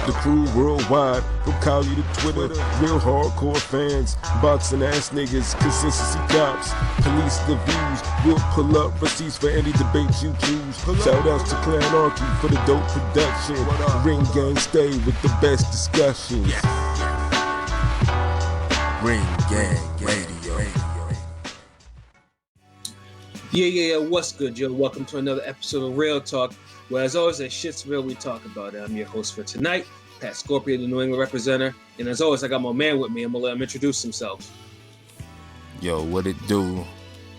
The crew worldwide, from Cali to Twitter, real hardcore fans, boxing ass niggas, consistency cops, police the views, we'll pull up receipts for any debate you choose. Shout outs to Clan Archie for the dope production. Ring Gang stay with the best discussions. Ring Gang Radio. Yeah, what's good, yo? Welcome to another episode of Real Talk, where as always, shit's real, we talk about it. I'm your host for tonight, Patscorpio, the New England representative, and as always, I got my man with me. I'm gonna let him introduce himself. Yo, what it do?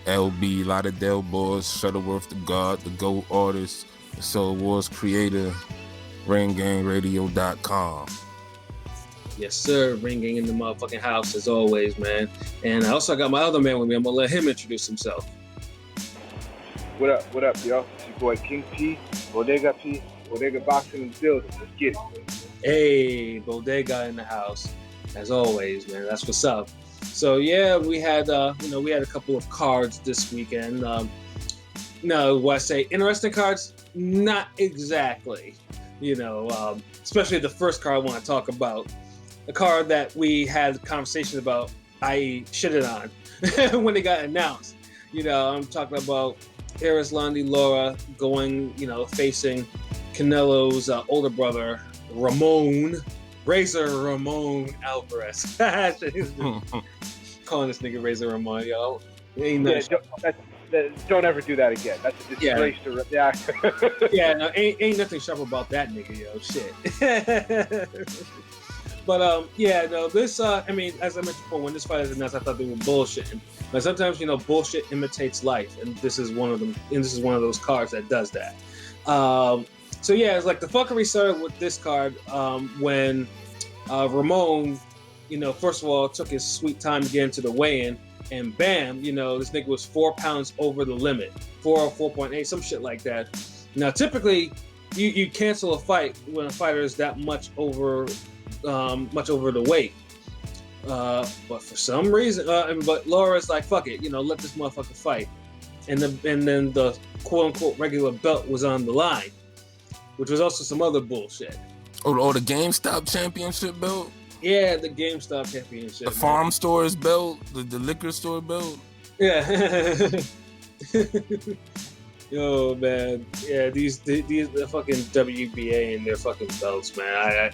LB, Lauderdale boys, Shutterworth da Gawd, the GOAT artist, the Soul Wars creator, ringgangradio.com. Yes, sir. Ringing in the motherfucking house as always, man. And I also got my other man with me. I'm gonna let him introduce himself. What up, y'all? It's your boy King P, Bodega Boxing and Building. Let's get it. Hey, Bodega in the house, as always, man. That's what's up. So yeah, we had we had a couple of cards this weekend. What I say, interesting cards? Not exactly. Especially the first card I want to talk about, the card that we had a conversation about. I shitted on when it got announced. I'm talking about Erislandy Lara going, facing Canelo's older brother, Ramon Alvarez. Calling this nigga Razor Ramon, yo. Don't ever do that again. That's a disgrace to the actor. Yeah, no, ain't nothing sharp about that nigga, yo. Shit. But this as I mentioned before, when this fight is announced, I thought they were bullshitting. But sometimes, bullshit imitates life, and this is one of them. And this is one of those cards that does that. It's like the fuckery started with this card when Ramon, first of all, took his sweet time to get into the weigh-in, and bam, this nigga was 4 pounds over the limit, 4 or 4.8, some shit like that. Now, typically, you cancel a fight when a fighter is that much over the weight. But for some reason, but Laura's like, fuck it, let this motherfucker fight. And then the quote unquote regular belt was on the line, which was also some other bullshit. Oh, the GameStop championship belt? Yeah, the GameStop championship. The farm store's belt, the liquor store belt. Yeah. Yo, man. Yeah, these the fucking WBA and their fucking belts, man.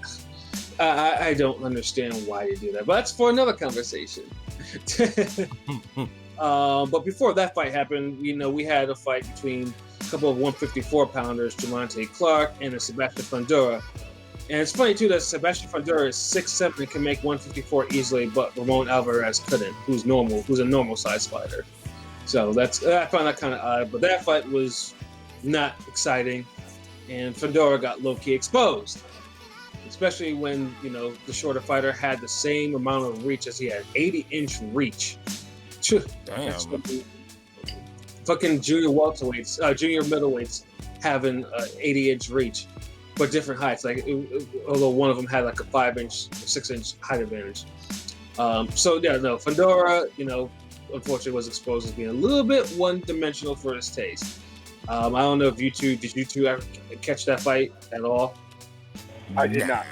I don't understand why you do that, but that's for another conversation. But before that fight happened, we had a fight between a couple of 154-pounders, Jamonte Clark and Sebastian Fundora. And it's funny, too, that Sebastian Fundora is 6'7" and can make 154 easily, but Ramon Alvarez couldn't, who's a normal-sized fighter. So I found that kind of odd, but that fight was not exciting, and Fundora got low-key exposed. Especially when, the shorter fighter had the same amount of reach as he had, 80-inch reach. Damn. Fucking junior middleweights having 80-inch reach, but different heights. Although one of them had like a 5-inch, 6-inch height advantage. Fundora, unfortunately was exposed as being a little bit one-dimensional for his taste. I don't know if did you two ever catch that fight at all? I did not.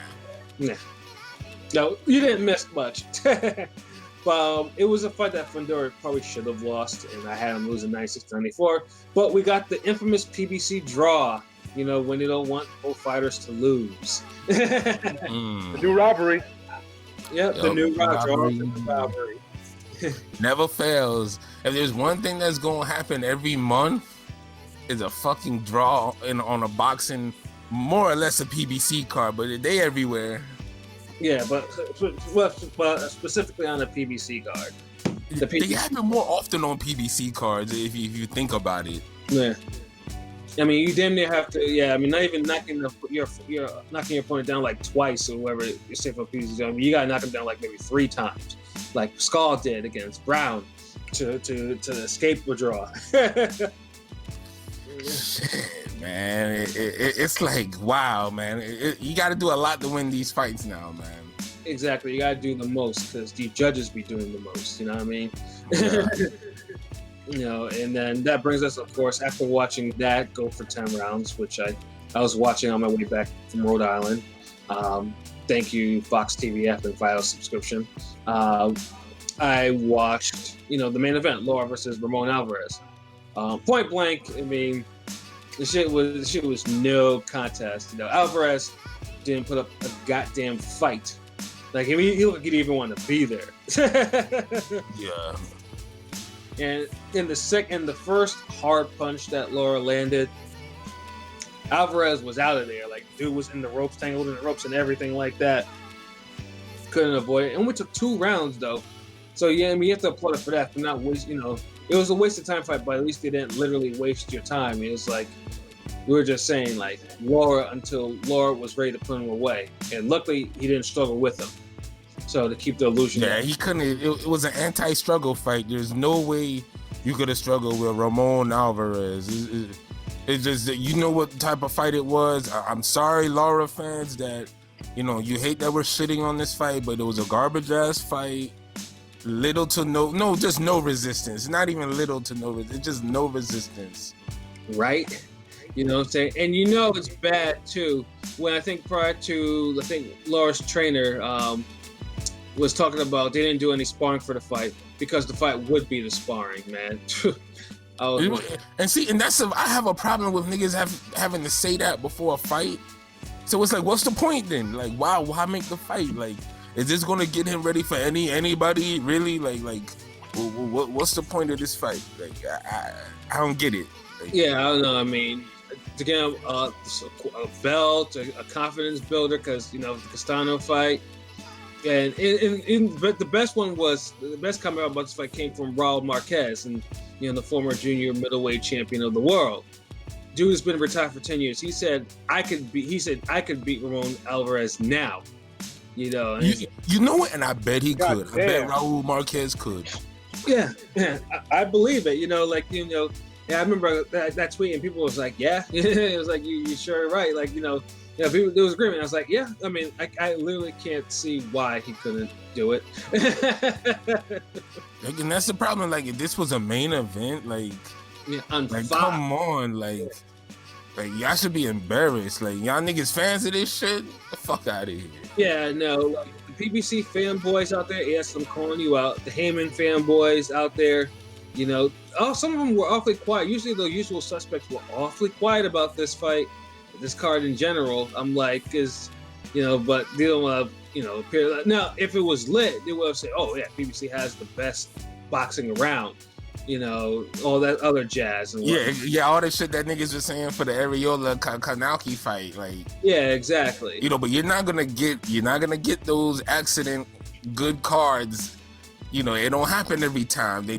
Nah. No, you didn't miss much. But it was a fight that Fundora probably should have lost, and I had him losing 96-94. But we got the infamous PBC draw, when they don't want both fighters to lose. The new robbery. Yep, the new robbery. Never fails. If there's one thing that's going to happen every month, is a fucking draw on a boxing, more or less a PBC card, but they everywhere. Yeah, but specifically on a PBC card. They happen more often on PBC cards if you think about it. Yeah. You damn near have to. Yeah, not even knocking your opponent down like twice or whatever you say for PBC. You gotta knock him down like maybe 3 times, like Skull did against Brown to escape the draw. Shit, man, it's like, wow, man. You got to do a lot to win these fights now, man. Exactly, you got to do the most because the judges be doing the most. You know what I mean? Yeah. And then that brings us, of course, after watching that go for 10 rounds, which I was watching on my way back from Rhode Island. Thank you, Fox TVF and Vital subscription. I watched, the main event, Lara versus Ramon Alvarez. Point blank, I mean, the shit was no contest. Alvarez didn't put up a goddamn fight. Like, he looked like he didn't even want to be there. Yeah. And in the first hard punch that Lara landed, Alvarez was out of there. Like, dude was in the ropes, tangled in the ropes and everything like that. Couldn't avoid it. And we took 2 rounds, though. So, yeah, I mean, you have to applaud it for that, for not waste, it was a waste of time fight, but at least they didn't literally waste your time. It was like, we were just saying, like, Lara until Lara was ready to put him away. And luckily, he didn't struggle with him. So, to keep the illusion. Yeah, he couldn't. It was an anti-struggle fight. There's no way you could have struggled with Ramon Alvarez. It's just that you know what type of fight it was. I'm sorry, Lara fans, that, you hate that we're shitting on this fight, but it was a garbage-ass fight. Little to no, just no resistance. Not even little to no resistance. Just no resistance. Right? You know what I'm saying? And it's bad, too. When I think prior to, Lara's trainer was talking about they didn't do any sparring for the fight because the fight would be the sparring, man. And that's I have a problem with niggas having to say that before a fight. So it's like, what's the point then? Like, why make the fight? Like, is this gonna get him ready for anybody really? Like, what's the point of this fight? Like, I don't get it. Like, yeah, I don't know. I mean, to get him a belt, a confidence builder, because the Castano fight. And but the best comment about this fight came from Raul Marquez, and the former junior middleweight champion of the world. Dude has been retired for 10 years. He said I could beat Ramon Alvarez now. You know what? And I bet he could. I bet Raul Marquez could. Yeah, I believe it. Yeah, I remember that tweet, and people was like, yeah. It was like, you sure right. Like, people, there was agreement. I was like, yeah. I mean, I literally can't see why he couldn't do it. And that's the problem. Like, if this was a main event, like come on, like y'all should be embarrassed. Like, y'all niggas fans of this shit, the fuck out of here. Yeah, no. The PBC fanboys out there, yes, I'm calling you out. The Heyman fanboys out there, some of them were awfully quiet. Usually the usual suspects were awfully quiet about this fight, this card in general. I'm like, but they don't want to, appear like, now, if it was lit, they would have said, oh yeah, PBC has the best boxing around. All that other jazz. And yeah, all that shit that niggas were saying for the Ariola Kanauki fight, like. Yeah, exactly. But you're not gonna get those accident good cards. It don't happen every time. They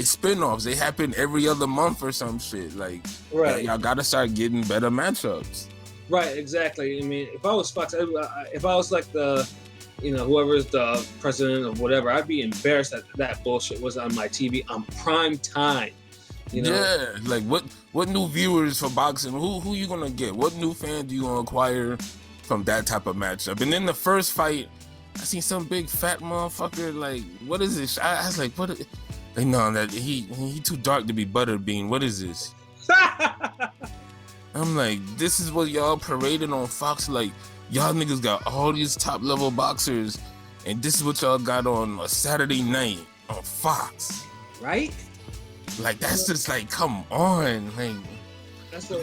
spin-offs. They happen every other month or some shit. Like, right. Y'all gotta start getting better matchups. Right, exactly. I mean, if I was Fox, if I was like the, whoever's the president of whatever, I'd be embarrassed that bullshit was on my TV on prime time. Yeah, like what new viewers for boxing? Who you gonna get? What new fan do you gonna acquire from that type of matchup? And then the first fight, I seen some big fat motherfucker. Like, what is this? I was like, what? Like, no, that he too dark to be Butterbean. What is this? I'm like, this is what y'all paraded on Fox. Like, y'all niggas got all these top level boxers, and this is what y'all got on a Saturday night on Fox. Right? Like, that's just like, come on. Like,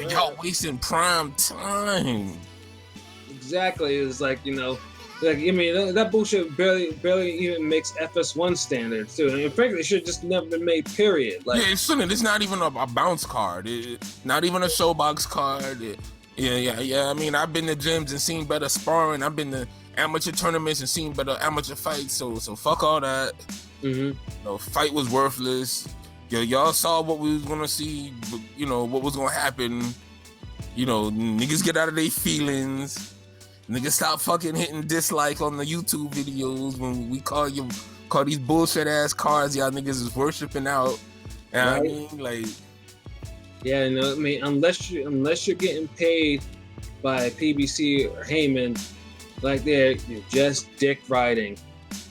y'all wasting prime time. Exactly. It's like, that bullshit barely even makes FS1 standards too. And frankly, it should just never been made, period. Like, yeah, it shouldn't. It's not even a bounce card. Not even a showbox card. Yeah. I mean, I've been to gyms and seen better sparring. I've been to amateur tournaments and seen better amateur fights. So fuck all that. Mm-hmm. Fight was worthless. Y'all saw what we was gonna see. What was gonna happen. Niggas get out of their feelings. Niggas stop fucking hitting dislike on the YouTube videos when we call these bullshit ass cards y'all niggas is worshiping out. And right. I mean, like, yeah, I mean, unless you're getting paid by PBC or Heyman, like you're just dick riding.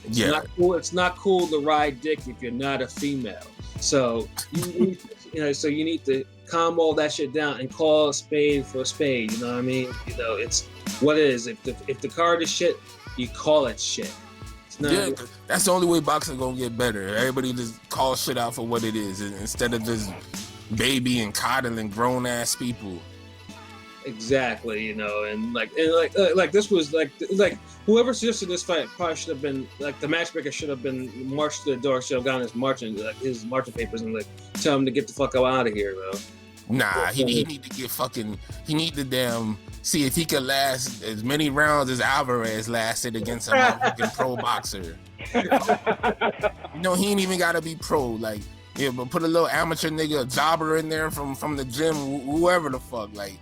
It's not cool to ride dick if you're not a female. So you need to calm all that shit down and call a spade for a spade. You know what I mean? what it is. If the card is shit, you call it shit. It's not. Yeah, that's the only way boxing gonna get better. Everybody just call shit out for what it is instead of just baby and coddling grown ass people. Exactly, you know, and like this was like whoever suggested this fight probably should have been like the matchmaker should have been marched to the door, should have gotten his marching papers and like tell him to get the fuck out of here, bro. Nah, he need to get fucking. He need to damn see if he could last as many rounds as Alvarez lasted against a motherfucking pro boxer. You know, he ain't even gotta be pro. Like, yeah, but put a little amateur nigga, a jobber in there from the gym, whoever the fuck. Like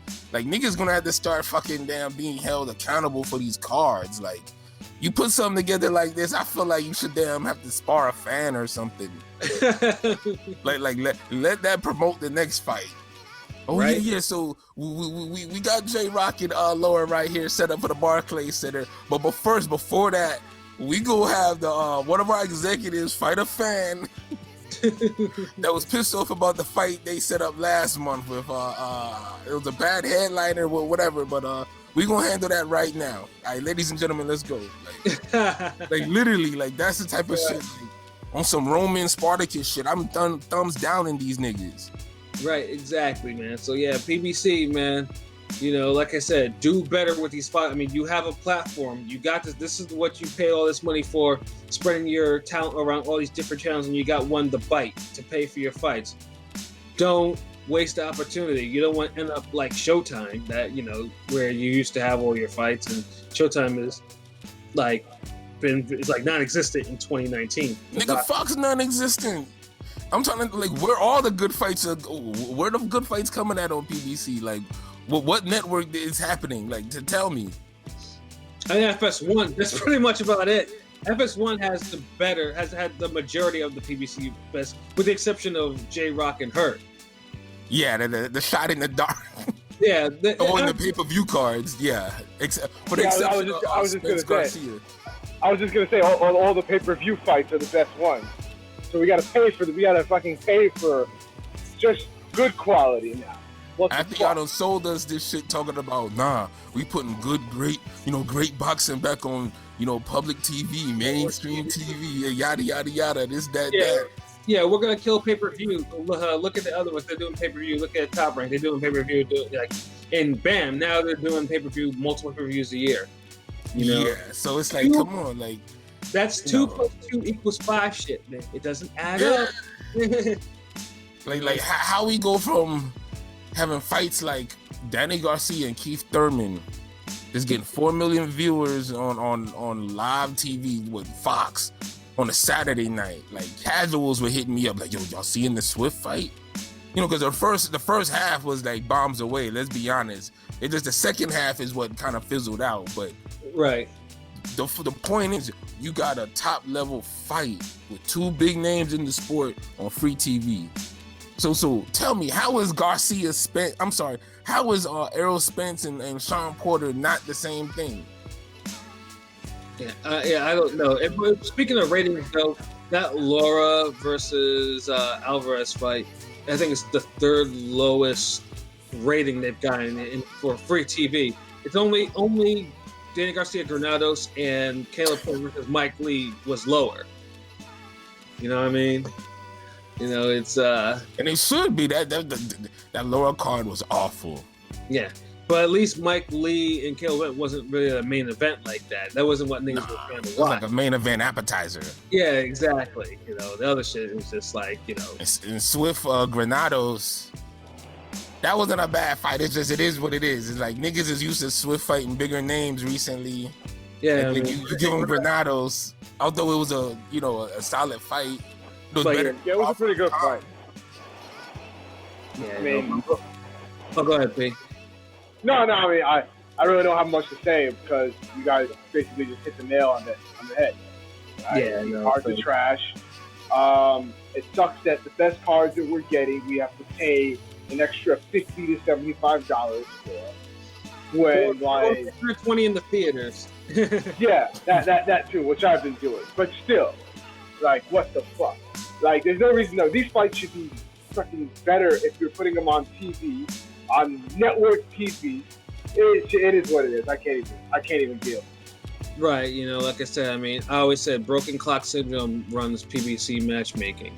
niggas gonna have to start fucking damn being held accountable for these cards. Like, you put something together like this, I feel like you should damn have to spar a fan or something. like let that promote the next fight. Oh right? yeah. So we got J-Rock and Laura right here set up for the Barclays Center. But first, before that, we go have the one of our executives fight a fan that was pissed off about the fight they set up last month with it was a bad headliner or whatever, but we gonna handle that right now. All right, ladies and gentlemen, let's go. Like literally, like that's the type of shit like, on some Roman Spartacus shit. I'm thumbs down in these niggas. Right, exactly, man. So yeah, PBC, man. You know, like I said, do better with these fights. I mean, you have a platform. You got this. This is what you pay all this money for, spreading your talent around all these different channels, and you got one to bite to pay for your fights. Don't waste the opportunity. You don't want to end up like Showtime, that, you know, where you used to have all your fights, and Showtime is like it's like non-existent in 2019. Nigga, Fox non-existent. I'm trying to like where all the good fights are. Where the good fights coming at on PBC? Like, what network is happening? Like, to tell me. I think FS1. That's pretty much about it. FS1 has had the majority of the PBC best, with the exception of J-Rock and Hurt. Yeah, the shot in the dark. Yeah, in the pay-per-view cards. Yeah, for the exception of Spence Garcia. I was just gonna say all the pay-per-view fights are the best ones. So we gotta fucking pay for just good quality now. After y'all done sold us this shit talking about, we putting great boxing back on, public TV, mainstream TV, yada, yada, yada, this, that, that. Yeah, we're gonna kill pay-per-view. Look at the other ones. They're doing pay-per-view. Look at Top Rank. They're doing pay-per-view. And bam, now they're doing pay-per-view, multiple pay-per-views a year. Yeah, so it's like, come on, like. That's 2 + 2 = 5 shit, man. It doesn't add up. like how we go from having fights like Danny Garcia and Keith Thurman just getting 4 million viewers on live TV with Fox on a Saturday night. Like, casuals were hitting me up like, yo, y'all seeing the Swift fight? Because the first half was like bombs away, let's be honest. It just the second half is what kind of fizzled out, but right. The point is, you got a top level fight with 2 big names in the sport on free TV. So tell me, how is Garcia Spence? I'm sorry, how is Errol Spence and Sean Porter not the same thing? Yeah, I don't know. Speaking of ratings, though, that Lara versus Alvarez fight, I think it's the 3rd lowest rating they've gotten for free TV. It's only Danny Garcia Granados and Caleb Plant versus Mike Lee was lower. You know what I mean? It's and it should be that lower card was awful. Yeah, but at least Mike Lee and Caleb Plant wasn't really a main event like that. That wasn't what niggas were trying to watch. Like a main event appetizer. Yeah, exactly. The other shit was just like And Swift Granados. That wasn't a bad fight. It's just, it is what it is. It's like niggas is used to Swift fighting bigger names recently. Yeah, like, you give them Granados, although it was a solid fight. It was better. Yeah, it was a pretty good fight. Yeah, go ahead, P. No. I mean, I really don't have much to say because you guys basically just hit the nail on the head. Right? Cards are trash. It sucks that the best cards that we're getting, we have to pay an extra $50 to $75 for. When like $20 in the theaters. Yeah, that too, which I've been doing. But still, like, what the fuck? Like, there's no reason. No, these fights should be fucking better if you're putting them on TV, on network TV, It is what it is. I can't even deal. Right, like I said, I mean, I always said broken clock syndrome runs PBC matchmaking.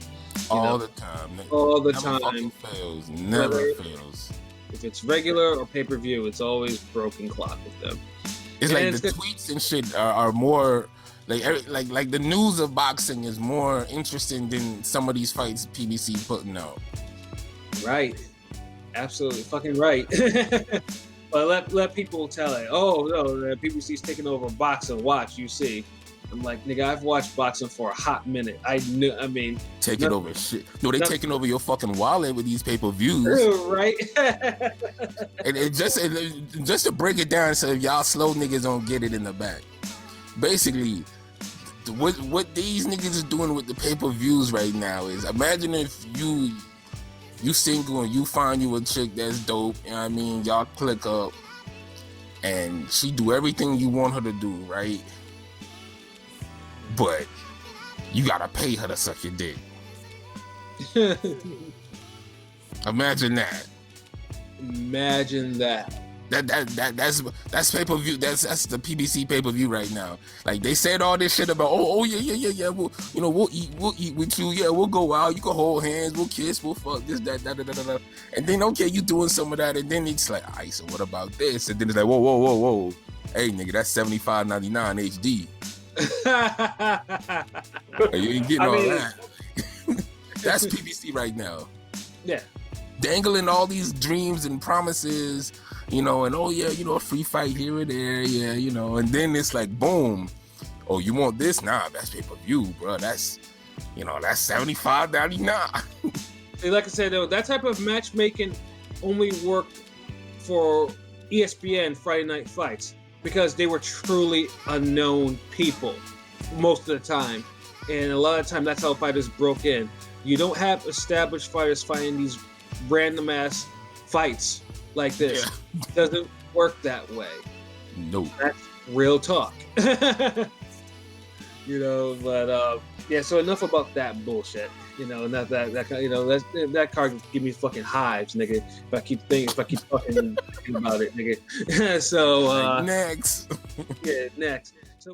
All the time. All the Never time. Fails. Never fails. If it's regular or pay-per-view, it's always broken clock with them. It's like the tweets and shit are more like the news of boxing is more interesting than some of these fights PBC putting out. Right. Absolutely fucking right. But let people tell it. Oh no, the PBC's taking over boxing. Watch, you see. I'm like, nigga, I've watched boxing for a hot minute. Taking over shit. No, they taking over your fucking wallet with these pay-per-views. Right? and just to break it down so y'all slow niggas don't get it in the back. Basically, what these niggas is doing with the pay-per-views right now is, imagine if you single and you find you a chick that's dope, you know what I mean? Y'all click up and she do everything you want her to do, right? But you gotta pay her to suck your dick. Imagine that. Imagine that. That's pay-per-view. That's the PBC pay-per-view right now. Like, they said all this shit about yeah. We'll eat with you. Yeah, we'll go out. You can hold hands. We'll kiss. We'll fuck this, that. And then okay, you doing some of that, and then it's like, alright, so what about this? And then it's like, whoa. Hey, nigga, that's $75.99 HD. You ain't getting all that. That's PBC right now. Yeah. Dangling all these dreams and promises, and a free fight here or there, and then it's like, boom, oh, you want this? Nah, that's pay-per-view, bro. That's $75.99. Like I said, though, that type of matchmaking only worked for ESPN Friday Night Fights because they were truly unknown people most of the time, and a lot of the time that's how fighters broke in. You don't have established fighters fighting these random ass fights like this. Yeah. Doesn't work that way. Nope. That's real talk. But so enough about that bullshit. That card give me fucking hives, nigga. If I keep fucking thinking about it, nigga. So next. Yeah, next.